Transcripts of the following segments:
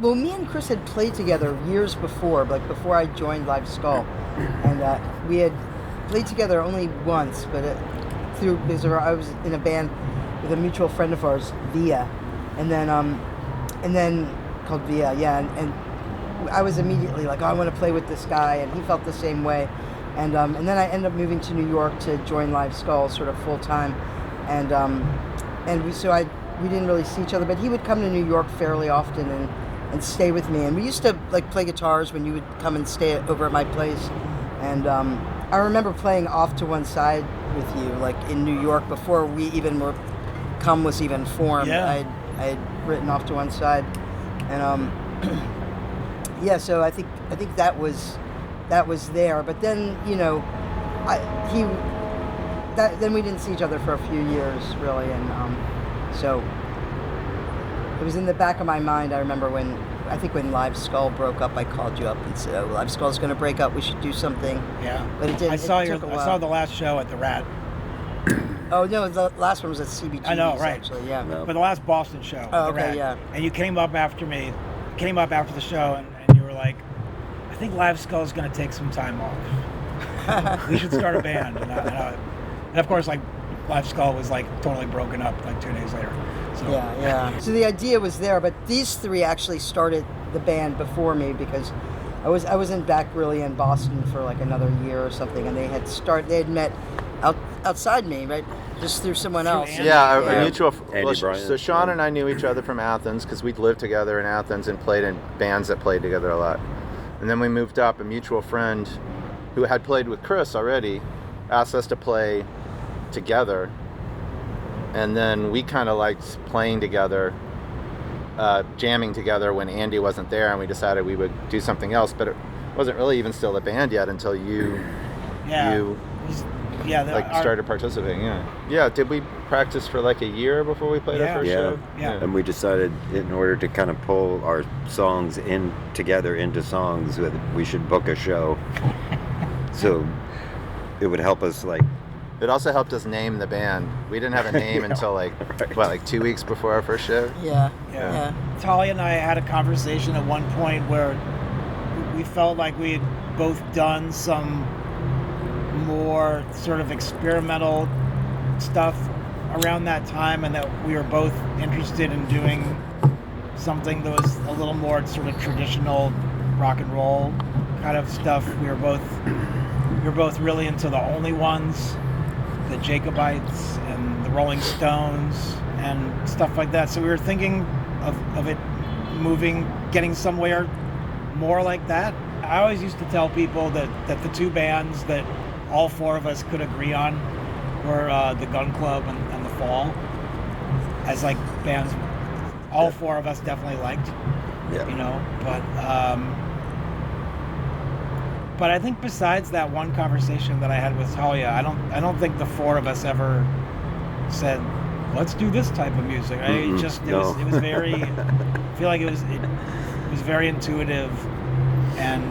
Well, me and Chris had played together years before, like before I joined Live Skull, and we had played together only once, but because I was in a band with a mutual friend of ours, Via, and then called Via, yeah, and I was immediately like, oh, I want to play with this guy, and he felt the same way, and then I ended up moving to New York to join Live Skull sort of full time, and we didn't really see each other, but he would come to New York fairly often and stay with me. And we used to like play guitars when you would come and stay over at my place. And I remember playing Off to One Side with you, like in New York before we even Come was even formed. Yeah. I had written Off to One Side, and yeah. So I think that was there. But then then we didn't see each other for a few years really, and so it was in the back of my mind. I remember when Live Skull broke up, I called you up and said, "Oh, Live Skull's going to break up. We should do something." Yeah, but it didn't. I saw the last show at the Rat. Oh no, the last one was at CBGB's. I know, right? Actually, yeah. No. But the last Boston show. Oh, the okay, Rat. yeah. And you came up after me. Came up after the show, and you were like, "I think Live Skull's going to take some time off. We should start a band." And of course, like Live Skull was like totally broken up like 2 days later. So. Yeah. So the idea was there, but these three actually started the band before me because I wasn't back really in Boston for like another year or something, and they had met outside me, right? Just through someone else. Yeah, a mutual. So Sean and I knew each other from Athens because we'd lived together in Athens and played in bands that played together a lot. And then we moved up. A mutual friend who had played with Chris already asked us to play together, and then we kind of liked playing together, jamming together when Andy wasn't there, and we decided we would do something else. But it wasn't really even still a band yet until you started participating. Yeah. Did we practice for like a year before we played our first show? Yeah. And we decided in order to kind of pull our songs in together into songs, that we should book a show. So it would help us like. It also helped us name the band. We didn't have a name until like 2 weeks before our first show? Yeah. Thalia and I had a conversation at one point where we felt like we had both done some more sort of experimental stuff around that time, and that we were both interested in doing something that was a little more sort of traditional rock and roll kind of stuff. We were both really into the Only Ones, the Jacobites, and the Rolling Stones, and stuff like that. So we were thinking of it getting somewhere more like that. I always used to tell people that the two bands that all four of us could agree on were the Gun Club and the Fall, as like bands all four of us definitely liked. But I think besides that one conversation that I had with Thalia, I don't think the four of us ever said, let's do this type of music. It was very, I feel like it was very intuitive, and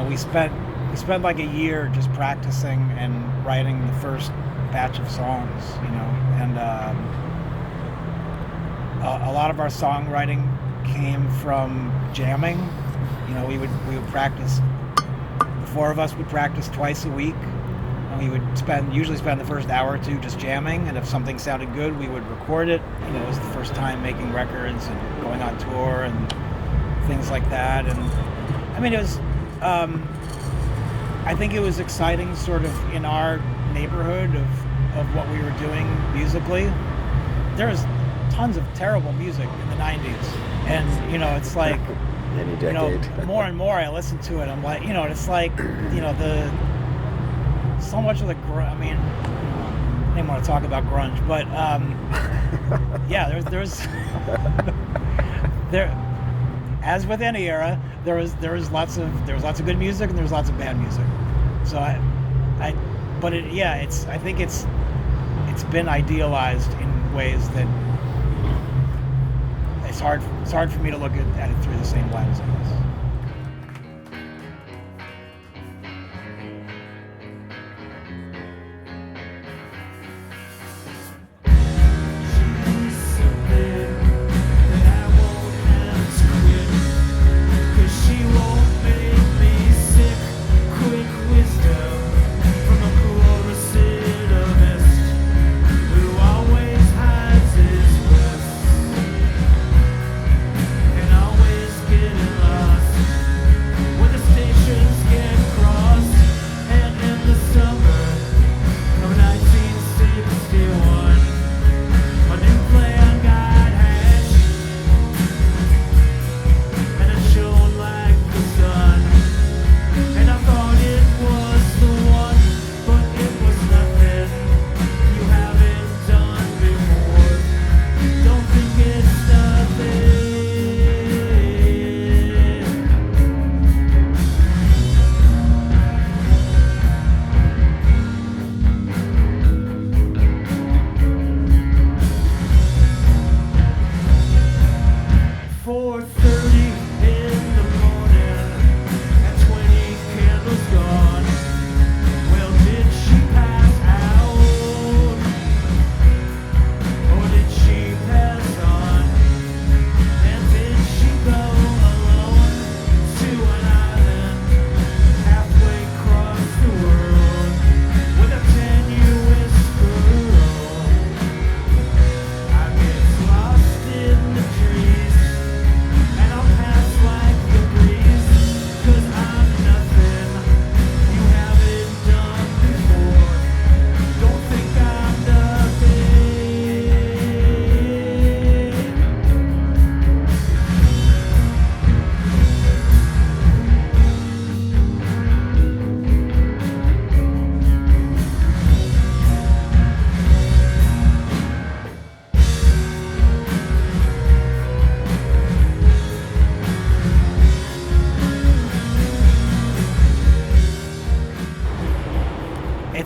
we spent like a year just practicing and writing the first batch of songs, and a lot of our songwriting came from jamming. We would practice. The four of us would practice twice a week, and we would usually spend the first hour or two just jamming. And if something sounded good, we would record it. It was the first time making records and going on tour and things like that. And I mean, it was. I think it was exciting, sort of in our neighborhood of what we were doing musically. There was tons of terrible music in the '90s, and it's like. Any decade. More and more I listen to it, I'm like, it's like, so much of the I mean, I didn't want to talk about grunge, but yeah, there's as with any era, there was lots of good music and there was lots of bad music. So I think it's been idealized in ways that it's hard for me to look at it through the same lens, I guess.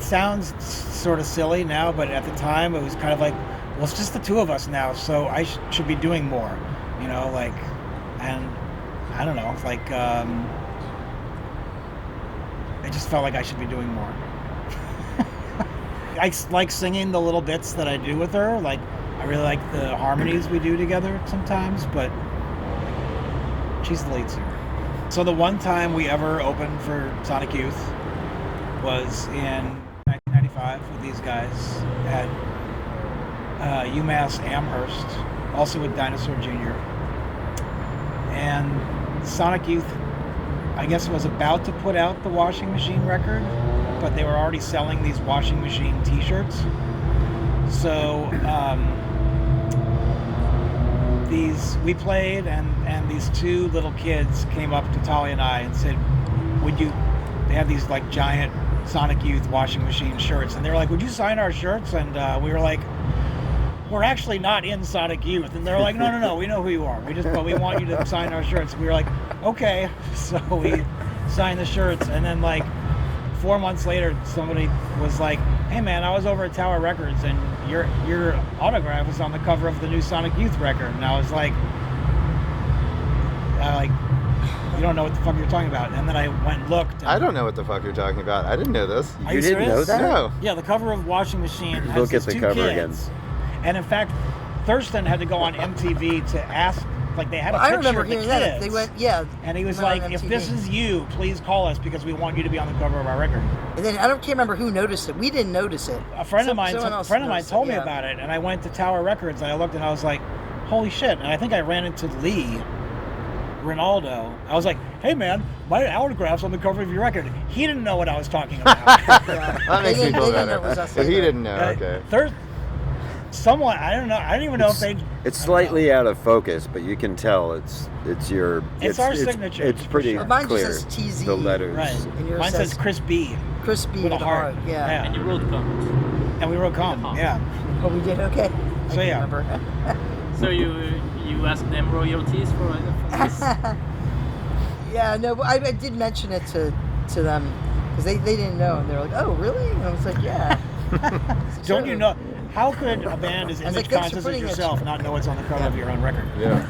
sounds sort of silly now, but at the time it was kind of like, well, it's just the two of us now, so I should be doing more, and I don't know, like, I just felt like I should be doing more. I like singing the little bits that I do with her. Like, I really like the harmonies we do together sometimes, but she's the lead singer. So the one time we ever opened for Sonic Youth was in 1995 with these guys at UMass Amherst, also with Dinosaur Jr. And Sonic Youth, I guess, was about to put out the Washing Machine record, but they were already selling these Washing Machine t-shirts. So we played, and these two little kids came up to Thalia and I and said, they had these like giant Sonic Youth Washing Machine shirts, and they were like, would you sign our shirts? And we were like, we're actually not in Sonic Youth. And they're like, no, we know who you are. But we want you to sign our shirts. And we were like, okay. So we signed the shirts, and then like 4 months later, somebody was like, hey man, I was over at Tower Records and your autograph was on the cover of the new Sonic Youth record. And I was like, you don't know what the fuck you're talking about. And then I went and looked. And I don't know what the fuck you're talking about. I didn't know this. Are You didn't know serious? that? No. Yeah, the cover of Washing Machine has Look these at the two cover kids. again. And in fact, Thurston had to go on MTV to ask, like they had a I picture remember of the hearing kids. that. They went, yeah. And he was went on like, if MTV. this is you, please call us because we want you to be on the cover of our record. And then can't remember who noticed it. We didn't notice it. A friend of mine Someone else noticed told it, me yeah. about it, and I went to Tower Records and I looked and I was like, holy shit. And I think I ran into Lee Ronaldo. I was like, hey man, my autograph's on the cover of your record. He didn't know what I was talking about. Yeah. That makes They me didn't- feel they didn't know better. it was us But he either. didn't know. Okay. Someone, I don't know. I don't even know if they. It's I don't slightly know. out of focus, but you can tell it's your. It's our signature, It's for pretty sure. Mine just clear. says TZ. The letters. Right. And yours Mine says Chris B. Chris B. with a with heart. Yeah. And you wrote comments. And we wrote "Come." Come. Yeah. Oh, we did? Okay. I So, can yeah. remember. So you asked them royalties for this? Yeah, no, but I did mention it to them because they didn't know. And they were like, oh, really? And I was like, yeah. Don't you know? How could a band as I was like, image thanks for conscious as putting it- yourself not know what's on the cover of your own record? Yeah.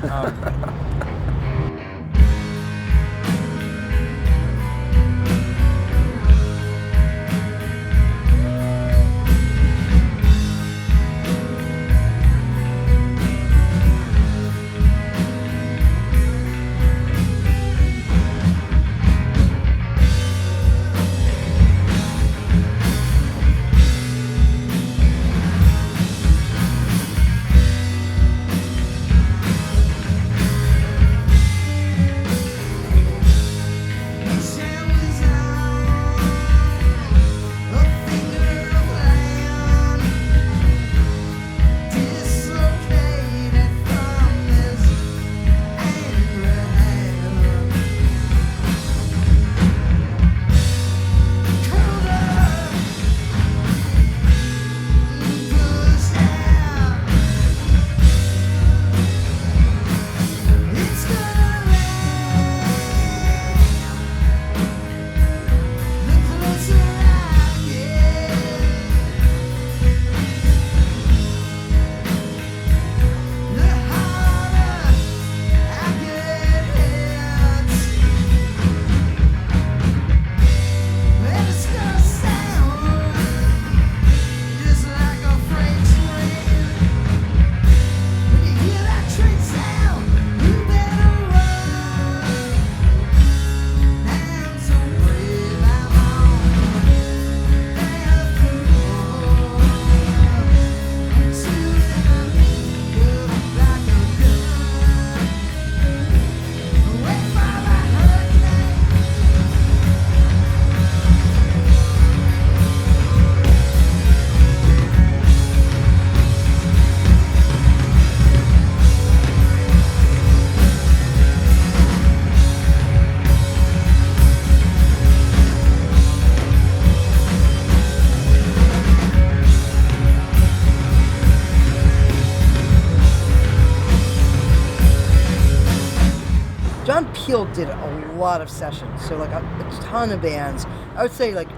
John Peel did a lot of sessions, so like a ton of bands. I would say like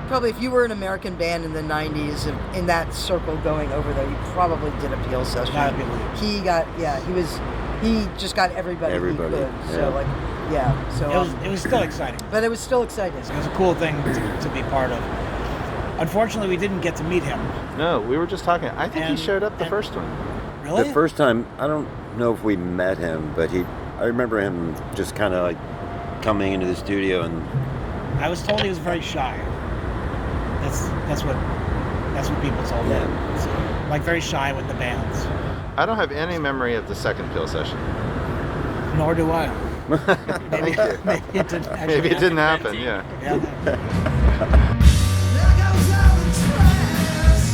probably if you were an American band in the 90s in that circle going over there, you probably did a Peel session. Gotta believe. He just got everybody he could. yeah. So like, yeah. So It was still exciting. but it was still exciting. It was a cool thing to be part of. Unfortunately, we didn't get to meet him. No, we were just talking. I think he And- showed up the and- first one. Really? The first time, I don't know if we met him, but I remember him just kind of like coming into the studio and I was told he was very shy. That's what people told me. Yeah. So, like very shy with the bands. I don't have any memory of the second Peel session. Nor do I. Thank you. Maybe it didn't actually Maybe it didn't happen. happen, yeah. Yeah. There goes all the trash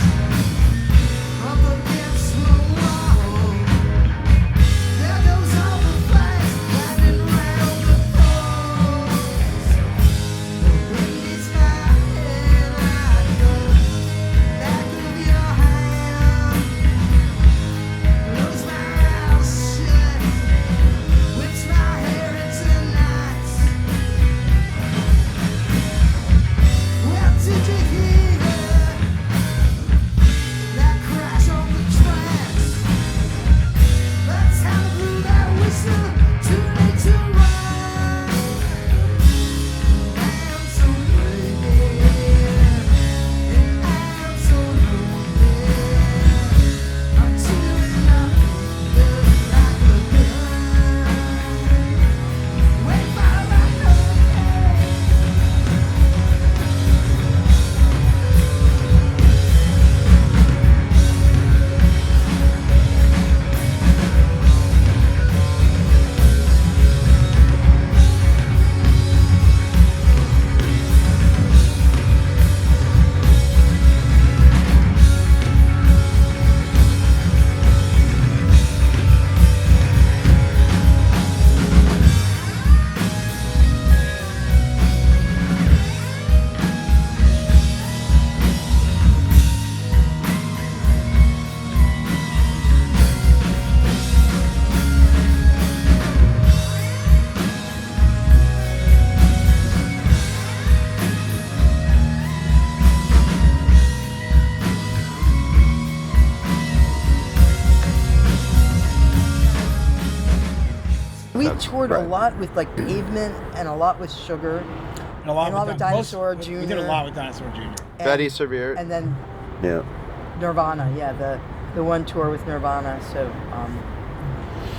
up against the wall. There goes all the flags landing round the poles. The wind is high and I go back of your hand. Close my eyes shut, whips my hair into knots. Where did you hear that crash on the tracks? Let's have through that whistle, too late to run. I'm so brave, and I'm so lonely. I'm tearing up just like a gun. Wait for my hurricane. We That's toured a right. lot with like Pavement and a lot with Sugar. And a lot And a lot with Dinosaur We Jr. did a lot with Dinosaur Jr. And, Betty Severe. and then yeah. Nirvana, yeah, the one tour with Nirvana. So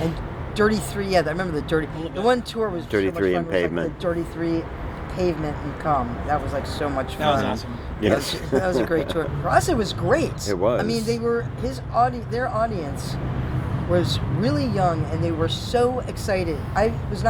and Dirty Three, yeah, I remember the one tour was Dirty so much Three fun. and It was, like, Pavement. the Dirty Three, Pavement, and Come. That was like so much fun. That was awesome. Yes. That was a great tour. For us, it was great. It was. I mean, their audience was really young, and they were so excited. I was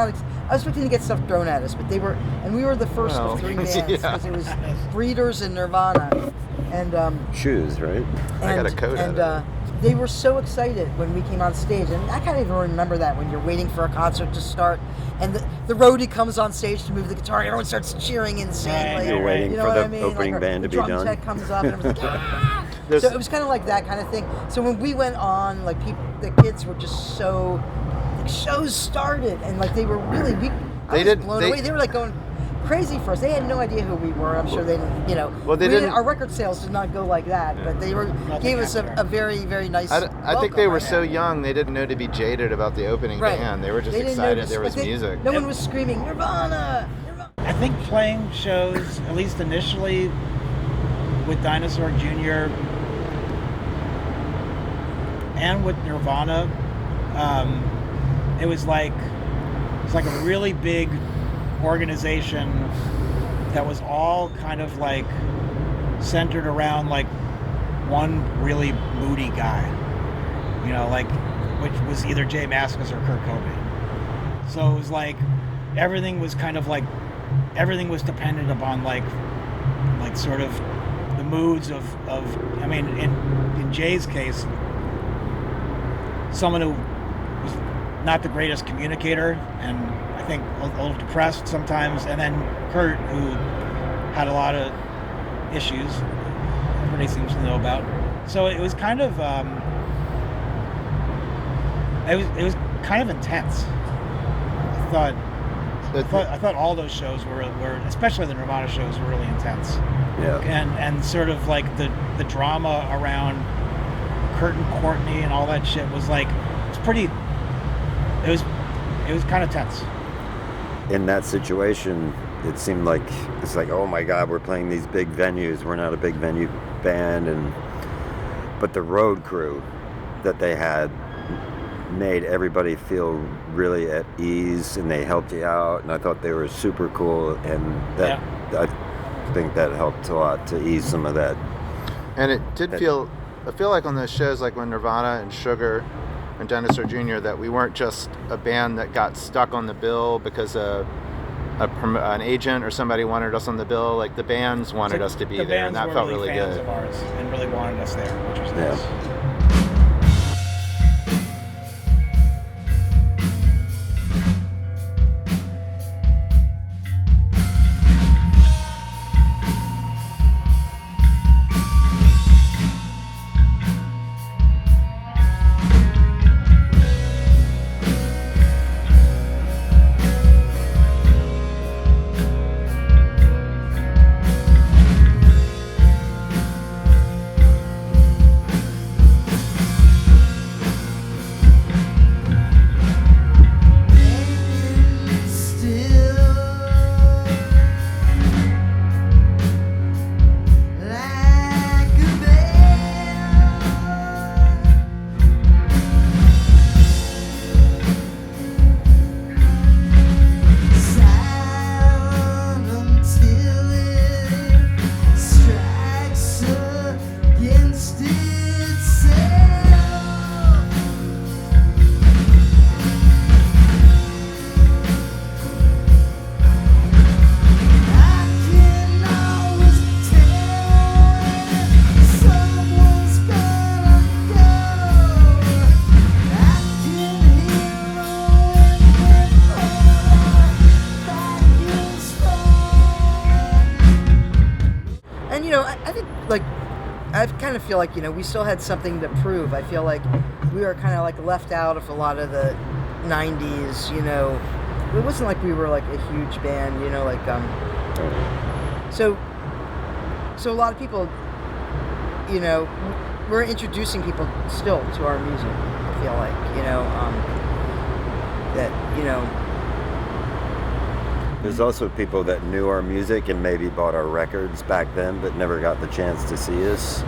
expecting to get stuff thrown at us, but they were, and we were the first Well, of three bands yeah. because it was Breeders and Nirvana, and Shoes, right? I got a code and out of they were so excited when we came on stage, and I can't even remember that when you're waiting for a concert to start, and the roadie comes on stage to move the guitar, everyone starts cheering insanely. You're waiting you know for what the I mean? opening like band the to be drum done. tech comes up, and everyone's like, "Ah!" There's- So it was kind of like that kind of thing. So when we went on, like the kids were just so, like shows started, and like they were really, I was blown away. They were like going crazy for us. They had no idea who we were. I'm sure they didn't, you know. Well, they didn't- Our record sales did not go like that, but they gave us a very, very nice. I think welcome, they were right? so young they didn't know to be jaded about the opening Right. band. They were just They didn't excited notice, there was but music. No one was screaming Nirvana. Nirvana. I think playing shows, at least initially, with Dinosaur Jr. and with Nirvana, it was like a really big organization that was all kind of like centered around like one really moody guy, you know, like which was either Jay Mascis or Kurt Cobain. So it was like everything was kind of like everything was dependent upon like sort of the moods of I mean in Jay's case, someone who was not the greatest communicator and I think a little depressed sometimes, and then Kurt, who had a lot of issues everybody seems to know about. So it was kind of it was kind of intense. I thought I thought all those shows were especially the Nirvana shows were really intense. Yeah. And sort of like the drama around Kurt and Courtney and all that shit was like it was kind of tense. In that situation, it seemed like it's like, oh my God, we're playing these big venues. We're not a big venue band, but the road crew that they had made everybody feel really at ease, and they helped you out, and I thought they were super cool, and that I think that helped a lot to ease some of that. And it did feel like on those shows, like when Nirvana and Sugar and Dinosaur Jr., that we weren't just a band that got stuck on the bill because an agent or somebody wanted us on the bill. Like the bands wanted us to be there, and that felt really fans good. Of ours and really wanted us there, which was Yeah. nice. I kind of feel like, we still had something to prove. I feel like we were kind of like left out of a lot of the 90s, It wasn't like we were like a huge band, so a lot of people, we're introducing people still to our music, I feel like, There's also people that knew our music and maybe bought our records back then, but never got the chance to see us.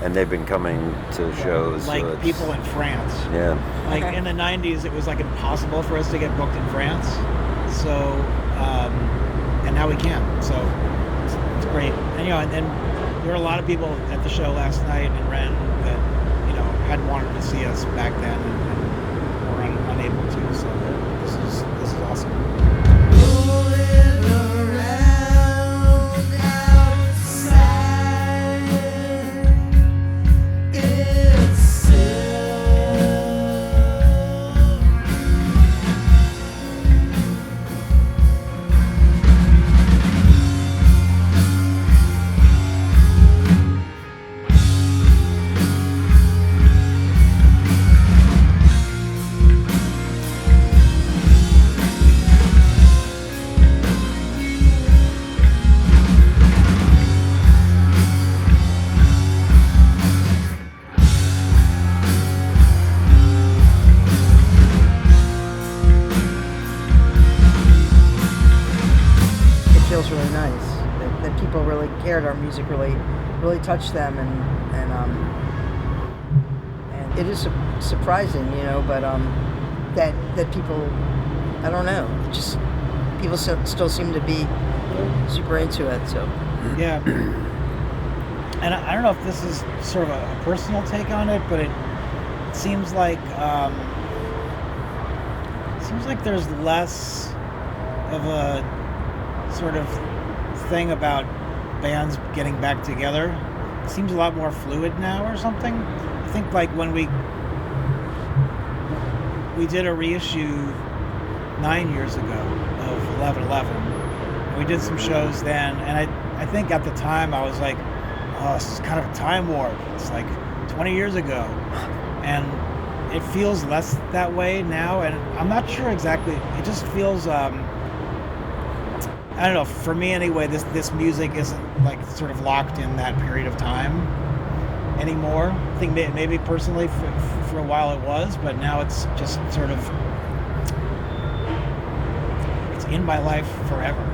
And they've been coming to shows. Like so people in France. Yeah. Like in the 90s, it was like impossible for us to get booked in France. So, and now we can. So it's great. And, and there were a lot of people at the show last night in Rennes that, had wanted to see us back then and were unable to. So this is awesome. Really nice that people really cared. Our music really touched them, and it is surprising, but that people, I don't know, just people still seem to be super into it. So yeah, and I don't know if this is sort of a personal take on it, but it seems like there's less of a sort of thing about bands getting back together. It seems a lot more fluid now or something. I think like when we did a reissue 9 years ago of 1111, and we did some shows then, and I think at the time I was like, oh, this is kind of a time warp. It's like 20 years ago. And it feels less that way now, and I'm not sure exactly. It just feels I don't know. For me, anyway, this music isn't like sort of locked in that period of time anymore. I think maybe personally for a while it was, but now it's just sort of it's in my life forever.